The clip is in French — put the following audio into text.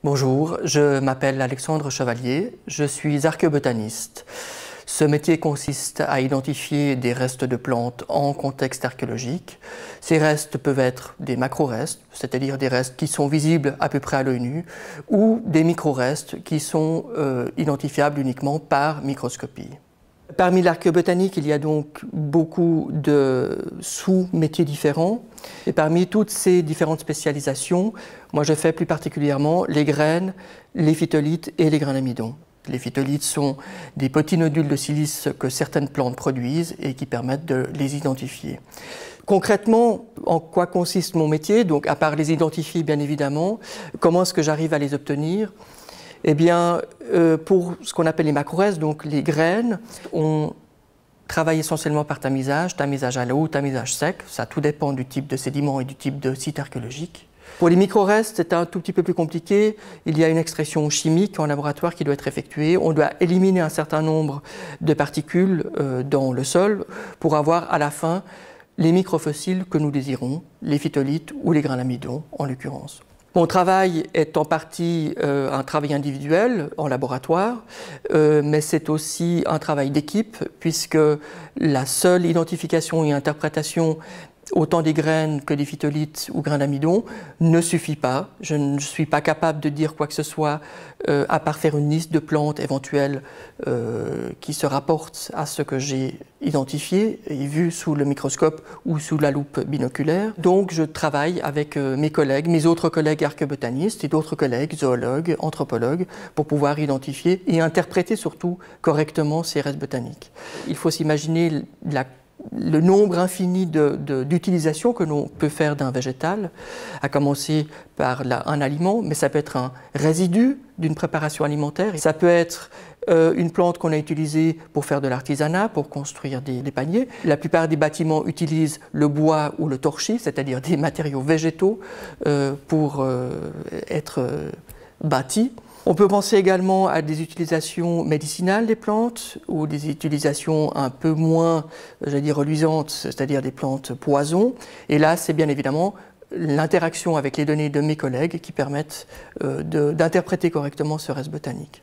Bonjour, je m'appelle Alexandre Chevalier, je suis archéobotaniste. Ce métier consiste à identifier des restes de plantes en contexte archéologique. Ces restes peuvent être des macro-restes, c'est-à-dire des restes qui sont visibles à peu près à l'œil nu, ou des micro-restes qui sont identifiables uniquement par microscopie. Parmi l'archéobotanique, il y a donc beaucoup de sous-métiers différents. Et parmi toutes ces différentes spécialisations, moi je fais plus particulièrement les graines, les phytolithes et les grains d'amidon. Les phytolithes sont des petits nodules de silice que certaines plantes produisent et qui permettent de les identifier. Concrètement, en quoi consiste mon métier? Donc, à part les identifier bien évidemment, comment est-ce que j'arrive à les obtenir? Eh bien, pour ce qu'on appelle les macro-restes, donc les graines, on travaille essentiellement par tamisage à l'eau, tamisage sec. Ça tout dépend du type de sédiment et du type de site archéologique. Pour les micro-restes, c'est un tout petit peu plus compliqué. Il y a une extraction chimique en laboratoire qui doit être effectuée. On doit éliminer un certain nombre de particules dans le sol pour avoir à la fin les microfossiles que nous désirons, les phytolithes ou les grains d'amidon en l'occurrence. Mon travail est en partie un travail individuel en laboratoire, mais c'est aussi un travail d'équipe puisque la seule identification et interprétation autant des graines que des phytolithes ou grains d'amidon ne suffit pas. Je ne suis pas capable de dire quoi que ce soit à part faire une liste de plantes éventuelles qui se rapportent à ce que j'ai identifié et vu sous le microscope ou sous la loupe binoculaire. Donc je travaille avec mes collègues, mes autres collègues archéobotanistes et d'autres collègues zoologues, anthropologues pour pouvoir identifier et interpréter surtout correctement ces restes botaniques. Il faut s'imaginer le nombre infini d'utilisations que l'on peut faire d'un végétal, à commencer par un aliment, mais ça peut être un résidu d'une préparation alimentaire. Ça peut être une plante qu'on a utilisée pour faire de l'artisanat, pour construire des paniers. La plupart des bâtiments utilisent le bois ou le torchis, c'est-à-dire des matériaux végétaux pour être bâtis. On peut penser également à des utilisations médicinales des plantes ou des utilisations un peu moins, j'allais dire, reluisantes, c'est-à-dire des plantes poison. Et là, c'est bien évidemment l'interaction avec les données de mes collègues qui permettent d'interpréter correctement ce reste botanique.